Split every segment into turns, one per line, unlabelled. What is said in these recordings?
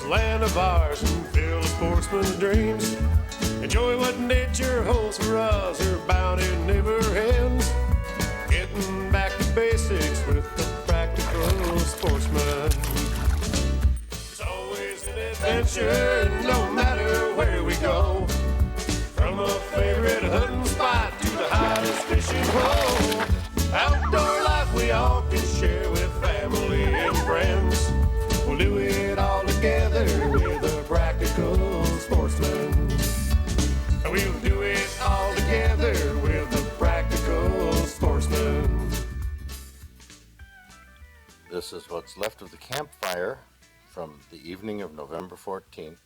land of ours and fill a sportsman's dreams. Enjoy what nature holds for us, her bounty never ends. Getting back to basics with the practical sportsman. It's always an adventure, no matter where we go. From a favorite hunting spot to the hottest fishing hole. Outdoor life we all can share with family and friends. We'll do it all together with a practical sportsman. We'll do it all together with a practical sportsman.
This is what's left of the campfire from the evening of November 14th.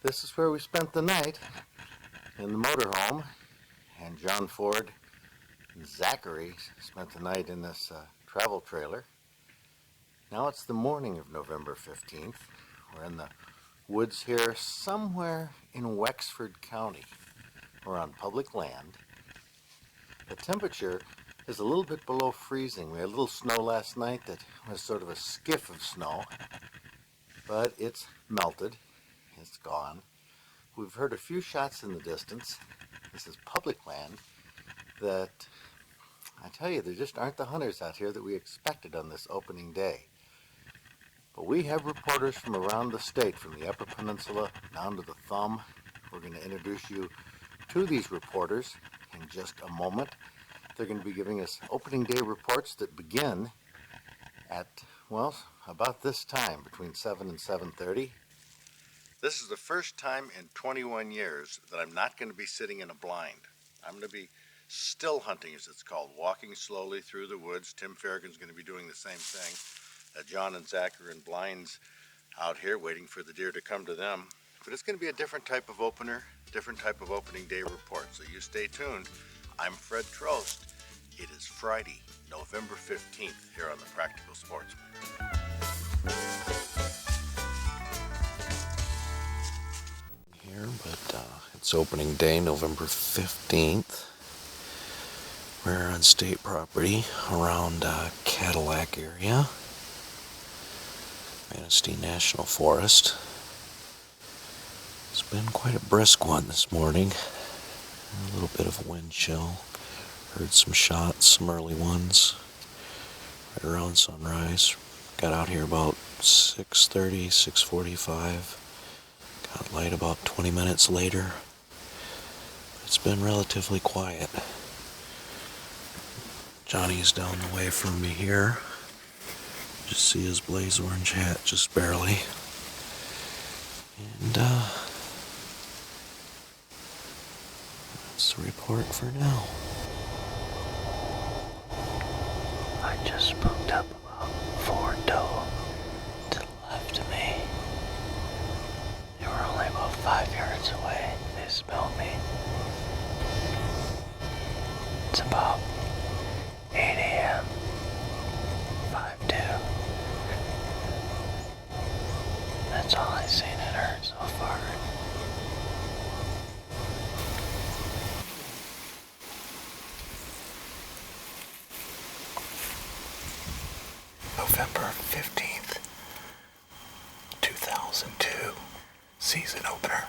This is where we spent the night in the motorhome, and John Ford and Zachary spent the night in this travel trailer. Now it's the morning of November 15th. We're in the woods here somewhere in Wexford County. We're on public land. The temperature is a little bit below freezing. We had a little snow last night that was sort of a skiff of snow, but it's melted. It's gone. We've heard a few shots in the distance. This is public land that, I tell you, there just aren't the hunters out here that we expected on this opening day. But we have reporters from around the state, from the Upper Peninsula down to the Thumb. We're going to introduce you to these reporters in just a moment. They're going to be giving us opening day reports that begin at, well, about this time, between 7 and 7:30. This is the first time in 21 years that I'm not going to be sitting in a blind. I'm going to be still hunting, as it's called, walking slowly through the woods. Tim Farragut's going to be doing the same thing. John and Zach are in blinds out here waiting for the deer to come to them. But it's going to be a different type of opener, different type of opening day report. So you stay tuned. I'm Fred Trost. It is Friday, November 15th, here on The Practical Sportsman. Here, but it's opening day, November 15th. We're on state property around Cadillac area. Manistee National Forest. It's been quite a brisk one this morning. A little bit of a wind chill. Heard some shots, some early ones, right around sunrise. Got out here about 6:30, 6:45. Got light about 20 minutes later. It's been relatively quiet. Johnny's down the way from me here. Just see his blaze orange hat, just barely. And that's the report for now. I just spooked up about 4 doe to the left of me. They were only about 5 yards away. They smelled me. It's about 8 a.m. 5-2. That's all I've seen and heard so far.
November 15th, 2002, season opener.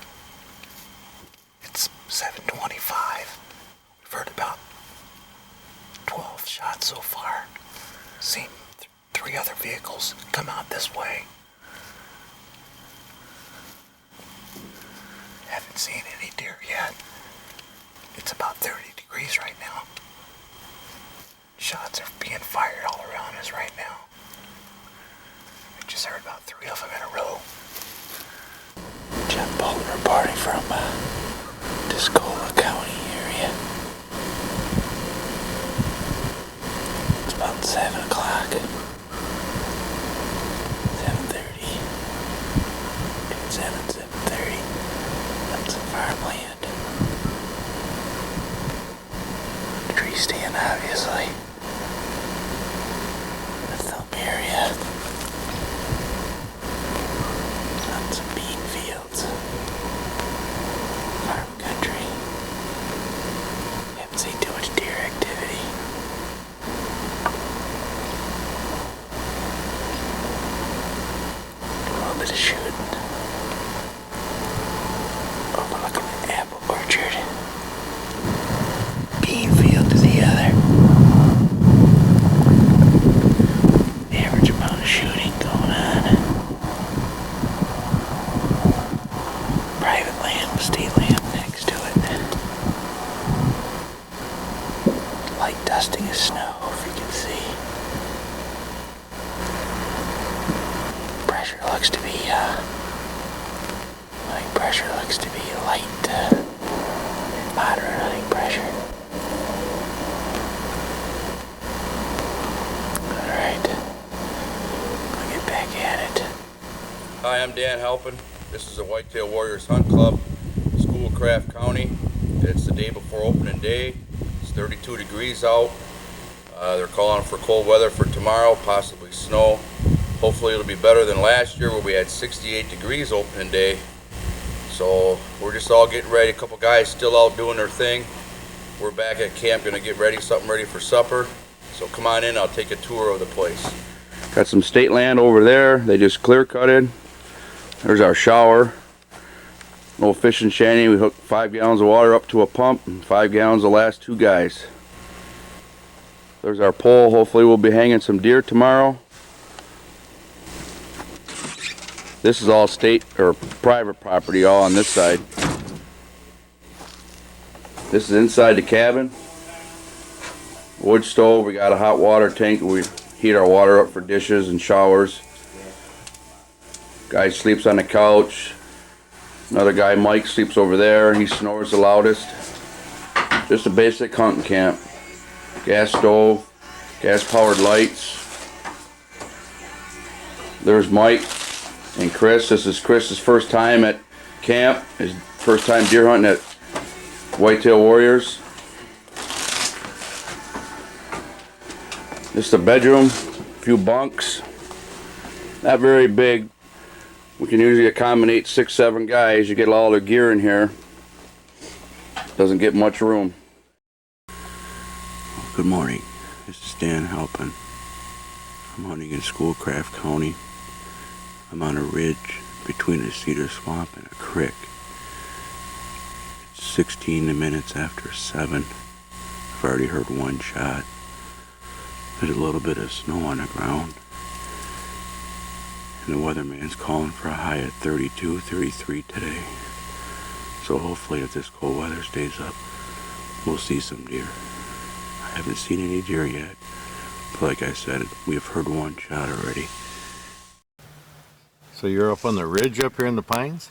It's 7:25. We've heard about 12 shots so far. Seen 3 other vehicles come out this way. Haven't seen any deer yet. It's about 30 degrees right now. Shots are being fired all around us right now. We just heard about 3 of them in a row. Jeff Bolton reporting from Tuscola County area. It's about 7 o'clock. 7:30. Between 7 and 7:30. That's some farmland. Tree stand, obviously. The Thumb area. Lots of bean fields. Farm country. Haven't seen too much deer activity. the shooting. Overlooking the apple orchard. Bean field to the other. Average amount of shooting going on. Private land, state land next to it. Light dusting of snow, if you can see. Pressure looks to be, pressure looks to be light, moderate, I think, pressure. Alright. I'll get back at it.
Hi, I'm Dan Halpin. This is the Whitetail Warriors Hunt Club, Schoolcraft County. It's the day before opening day. It's 32 degrees out. They're calling for cold weather for tomorrow, possibly snow. Hopefully it'll be better than last year where we had 68 degrees opening day. So we're just all getting ready. A couple guys still out doing their thing. We're back at camp, gonna get ready, something ready for supper. So come on in, I'll take a tour of the place.
Got some state land over there. They just clear cutted. There's our shower. No fishing shanty. We hooked 5 gallons of water up to a pump and 5 gallons the last 2 guys. There's our pole. Hopefully we'll be hanging some deer tomorrow. This is all state or private property all on this side. This is inside the cabin. Wood stove. We got a hot water tank. We heat our water up for dishes and showers. Guy sleeps on the couch. Another guy, Mike, sleeps over there. He snores the loudest. Just a basic hunting camp. Gas stove, gas powered lights. There's Mike and Chris. This is Chris's first time at camp. His first time deer hunting at Whitetail Warriors. Just a bedroom, a few bunks. Not very big. We can usually accommodate 6-7 guys. You get all their gear in here. Doesn't get much room.
Good morning. This is Dan Halpin. I'm hunting in Schoolcraft County. I'm on a ridge between a cedar swamp and a creek. It's 16 minutes after 7. I've already heard one shot. There's a little bit of snow on the ground. And the weatherman's calling for a high at 32, 33 today. So hopefully if this cold weather stays up, we'll see some deer. I haven't seen any deer yet, but like I said, we've heard one shot already.
So you're up on the ridge up here in the pines?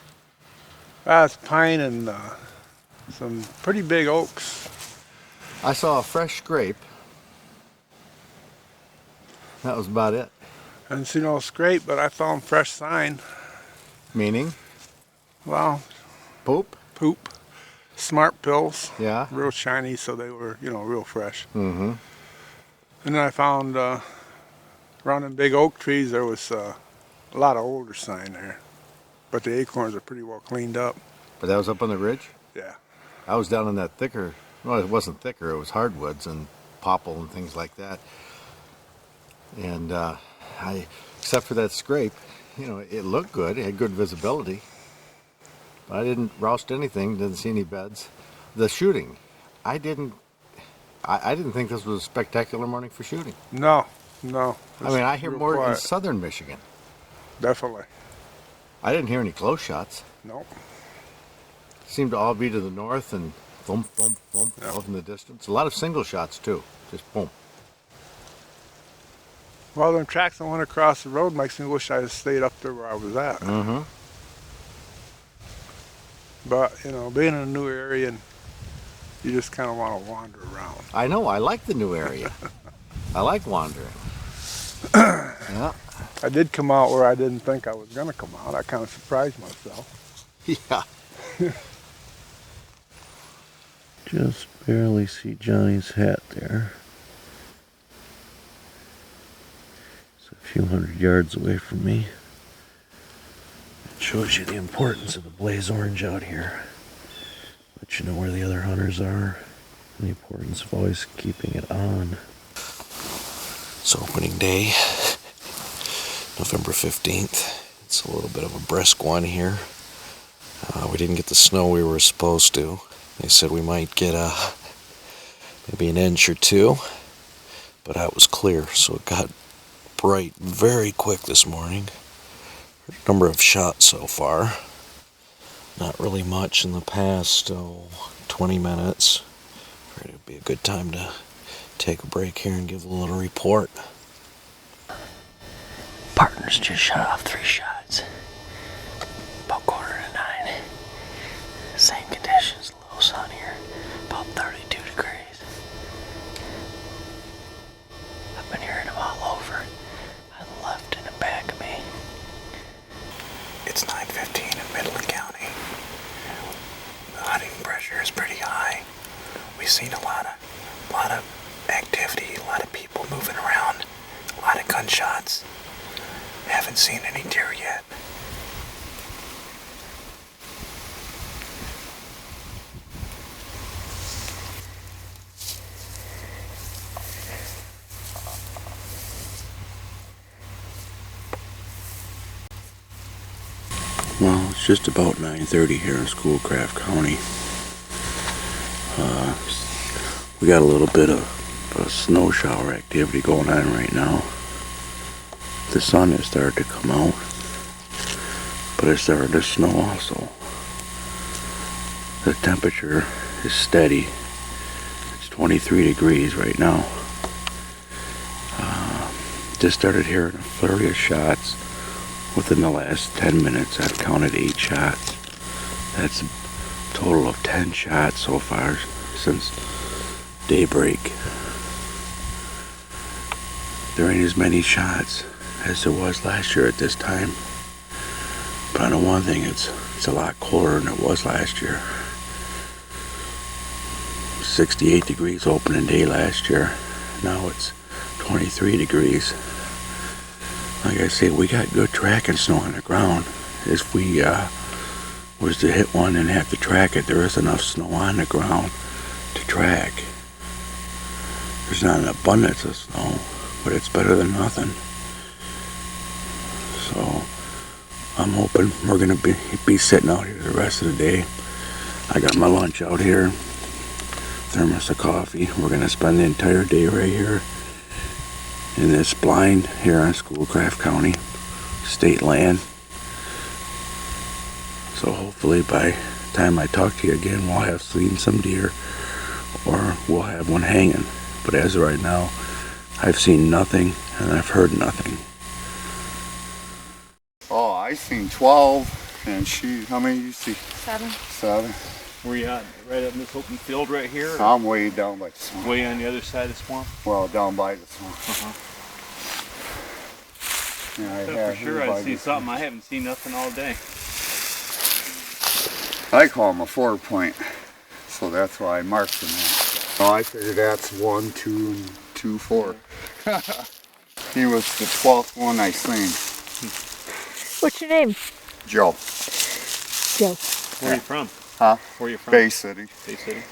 It's pine and some pretty big oaks.
I saw a fresh scrape. That was about it.
I didn't see no scrape, but I found fresh sign.
Meaning?
Well,
Poop?
poop. Smart pills.
Yeah.
Real shiny, so they were, real fresh.
Mm-hmm.
And then I found around them big oak trees, there was a lot of older sign there. But the acorns are pretty well cleaned up.
But that was up on the ridge?
Yeah.
I was down in that thicker, well, it wasn't thicker, it was hardwoods and popple and things like that. And except for that scrape, it looked good, it had good visibility. But I didn't roust anything, didn't see any beds. The shooting, I didn't think this was a spectacular morning for shooting.
No.
I mean, I hear
real
more in
quiet.
southern Michigan.
Definitely.
I didn't hear any close shots.
Nope.
Seemed to all be to the north and thump, thump, thump, off in the distance. A lot of single shots too, just boom.
Well, them tracks that went across the road makes me wish I had stayed up there where I was at.
Mm-hmm.
But, being in a new area, and you just kind of want to wander around.
I know, I like the new area. I like wandering. Yeah.
I did come out where I didn't think I was going to come out. I kind of surprised myself.
Yeah.
Just barely see Johnny's hat there. It's a few hundred yards away from me. It shows you the importance of the blaze orange out here. Let you know where the other hunters are. And the importance of always keeping it on. It's opening day, November 15th.
It's a little bit of a brisk one here. We didn't get the snow we were supposed to. They said we might get maybe an inch or two, but that was clear, so it got bright very quick this morning. Number of shots so far. Not really much in the past 20 minutes. It would be a good time to take a break here and give a little report.
Partners just shot off 3 shots. About 8:45. Same conditions, low sun here, about 32 degrees. I've been hearing them all over, on the left and the back of me.
It's 9:15 in Midland County. The hunting pressure is pretty high. We've seen a lot of activity, a lot of people moving around, a lot of gunshots. Haven't seen any deer yet.
Well, it's just about 9:30 here in Schoolcraft County. We got a little bit of a snow shower activity going on right now. The sun has started to come out, but it's started to snow also. The temperature is steady. It's 23 degrees right now. Just started hearing a flurry of shots. Within the last 10 minutes, I've counted 8 shots. That's a total of 10 shots so far since daybreak. There ain't as many shots as there was last year at this time. But I know one thing, it's a lot colder than it was last year. 68 degrees opening day last year. Now it's 23 degrees. Like I say, we got good tracking snow on the ground. If we was to hit one and have to track it, there is enough snow on the ground to track. There's not an abundance of snow, but it's better than nothing. So I'm hoping we're gonna be sitting out here the rest of the day. I got my lunch out here, thermos of coffee. We're gonna spend the entire day right here in this blind here on Schoolcraft County, state land. So hopefully by the time I talk to you again, we'll have seen some deer, or we'll have one hanging. But as of right now, I've seen nothing and I've heard nothing.
Oh, I seen 12, and how many you see?
7.
7.
Where you at? Right up in this open field right here?
I'm way down by the swamp.
Way on the other side of the swamp?
Well, down by the swamp. Yeah,
for sure I see something. I haven't seen nothing all day.
I call them a 4-point, so that's why I marked them. Oh, I figured that's 1, 2, and 2, 4. He was the 12th one I seen.
What's your name?
Joe.
Joe.
Where are you from?
Huh?
Where are you from?
Bay City.
Bay City.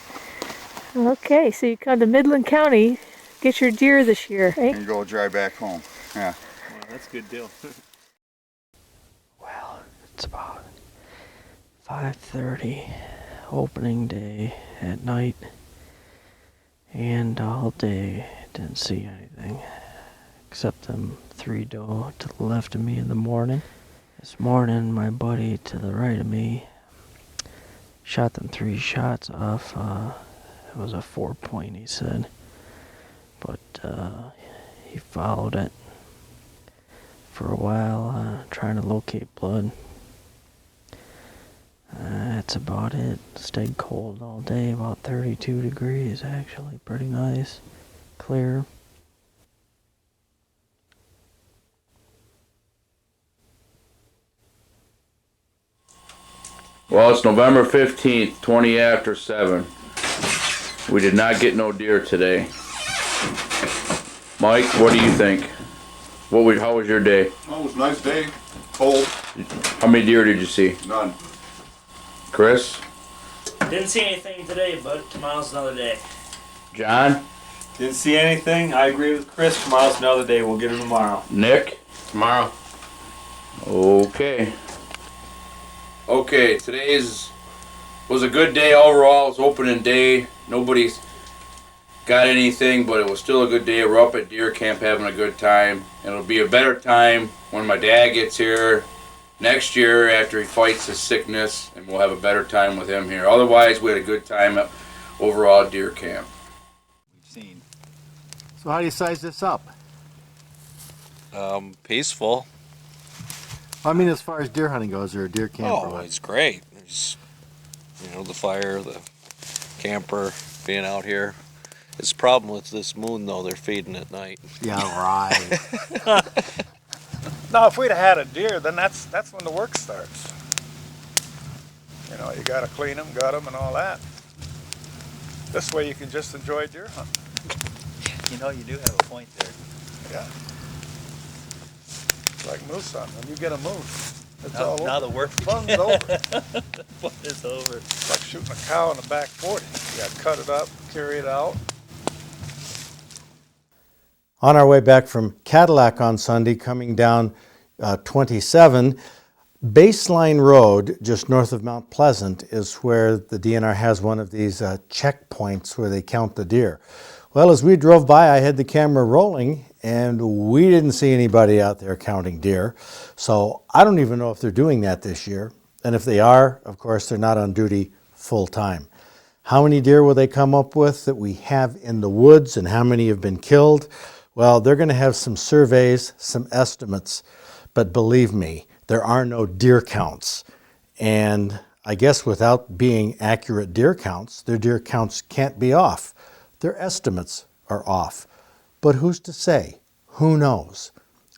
Okay, so you come to Midland County, get your deer this year, eh?
And go drive back home. Yeah.
Well, that's a good deal.
Well, it's about 5:30, opening day at night, and all day didn't see anything except them 3 doe to the left of me in the morning. This morning, my buddy to the right of me shot them 3 shots off. It was a 4-point, he said, but he followed it for a while, trying to locate blood. That's about it. Stayed cold all day, about 32 degrees actually, pretty nice, clear.
Well, it's November 15th, 20 after 7. We did not get no deer today. Mike, what do you think? How was your day?
Oh, it was a nice day. Cold.
How many deer did you see?
None.
Chris?
Didn't see anything today, but tomorrow's another day.
John?
Didn't see anything. I agree with Chris. Tomorrow's another day. We'll get him tomorrow.
Nick?
Tomorrow.
Okay. Okay, was a good day overall. It was opening day. Nobody's got anything, but it was still a good day. We're up at deer camp having a good time. And it'll be a better time when my dad gets here next year after he fights his sickness, and we'll have a better time with him here. Otherwise, we had a good time overall at deer camp.
So how do you size this up?
Peaceful.
I mean, as far as deer hunting goes, or a deer camp or
Oh,
what?
it's great. There's, the fire, the camper, being out here. It's a problem with this moon, though. They're feeding at night.
Yeah, right.
Now, if we'd have had a deer, then that's when the work starts. You got to clean them, gut them, and all that. This way you can just enjoy deer hunting.
You do have a point there.
Yeah. It's like moose hunting. When you get a moose, it's all over.
Now the work
Fun's over.
The fun is over.
It's like shooting a cow in the back 40. You got to cut it up, carry it out.
On our way back from Cadillac on Sunday, coming down 27, Baseline Road, just north of Mount Pleasant, is where the DNR has one of these checkpoints where they count the deer. Well, as we drove by, I had the camera rolling, and we didn't see anybody out there counting deer. So I don't even know if they're doing that this year. And if they are, of course, they're not on duty full time. How many deer will they come up with that we have in the woods, and how many have been killed? Well, they're going to have some surveys, some estimates, but believe me, there are no deer counts. And I guess without being accurate deer counts, their deer counts can't be off. Their estimates are off. But who's to say? Who knows?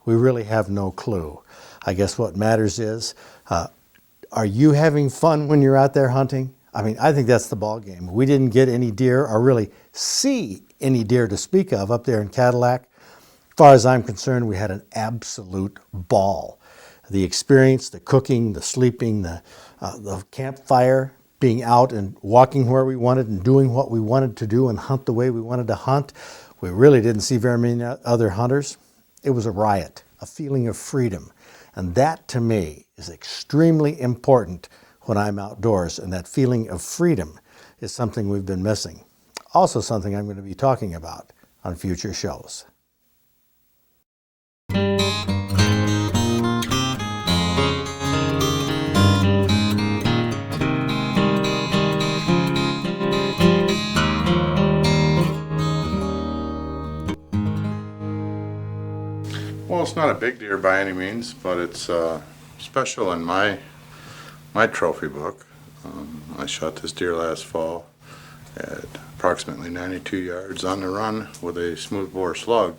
We really have no clue. I guess what matters is, are you having fun when you're out there hunting? I mean, I think that's the ball game. We didn't get any deer or really see any deer to speak of up there in Cadillac. As far as I'm concerned, we had an absolute ball. The experience, the cooking, the sleeping, the campfire, being out and walking where we wanted and doing what we wanted to do and hunt the way we wanted to hunt. We really didn't see very many other hunters. It was a riot, a feeling of freedom. And that, to me, is extremely important when I'm outdoors. And that feeling of freedom is something we've been missing. Also something I'm going to be talking about on future shows.
Well, it's not a big deer by any means, but it's special in my trophy book. I shot this deer last fall at approximately 92 yards on the run with a smoothbore slug.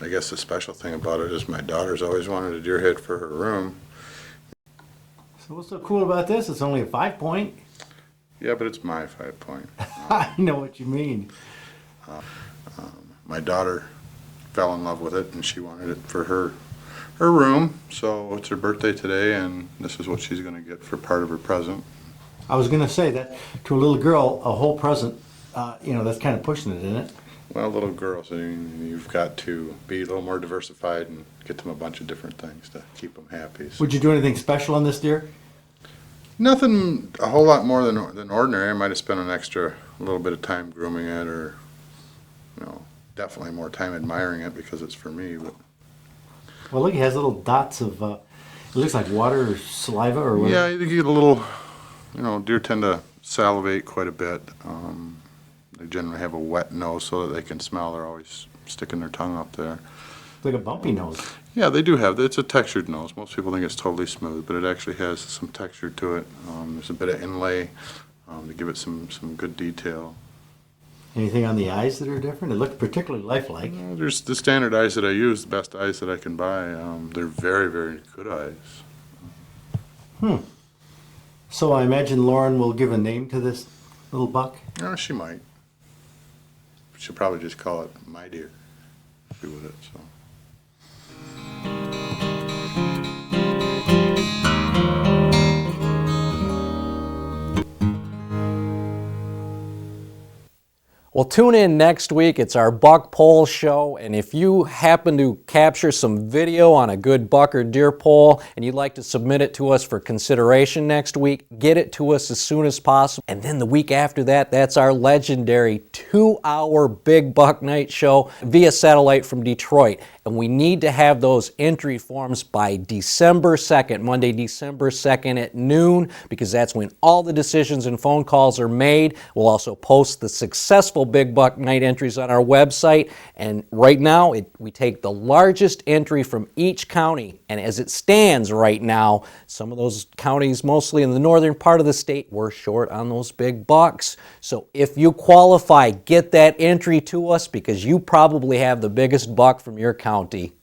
I guess the special thing about it is my daughter's always wanted a deer head for her room.
So what's so cool about this? It's only a 5-point.
Yeah, but it's my 5-point.
I know what you mean.
My daughter fell in love with it, and she wanted it for her room. So it's her birthday today, and this is what she's going to get for part of her present.
I was going to say that to a little girl, a whole present, that's kind of pushing it, isn't it?
Well, little girls, you've got to be a little more diversified and get them a bunch of different things to keep them happy. So.
Would you do anything special on this deer?
Nothing a whole lot more than ordinary. I might have spent a little bit of time grooming it, or definitely more time admiring it because it's for me. But
well, look, it has little dots of, it looks like water or saliva or whatever.
Yeah, you get a little, deer tend to salivate quite a bit. They generally have a wet nose so that they can smell. They're always sticking their tongue up there.
Like a bumpy nose.
Yeah, they do have. It's a textured nose. Most people think it's totally smooth, but it actually has some texture to it. There's a bit of inlay to give it some good detail.
Anything on the eyes that are different? It looked particularly lifelike.
There's the standard eyes that I use, the best eyes that I can buy. They're very, very good eyes.
So I imagine Lauren will give a name to this little buck?
No, she might. She'll probably just call it My Deer. She would. So.
Well, tune in next week. It's our buck poll show, and if you happen to capture some video on a good buck or deer poll and you'd like to submit it to us for consideration next week, get it to us as soon as possible. And then the week after that, that's our legendary 2-hour Big Buck Night show via satellite from Detroit. And we need to have those entry forms by December 2nd, Monday, December 2nd at noon, because that's when all the decisions and phone calls are made. We'll also post the successful Big Buck Night entries on our website. And right now, we take the largest entry from each county. And as it stands right now, some of those counties, mostly in the northern part of the state, we're short on those big bucks. So if you qualify, get that entry to us because you probably have the biggest buck from your county.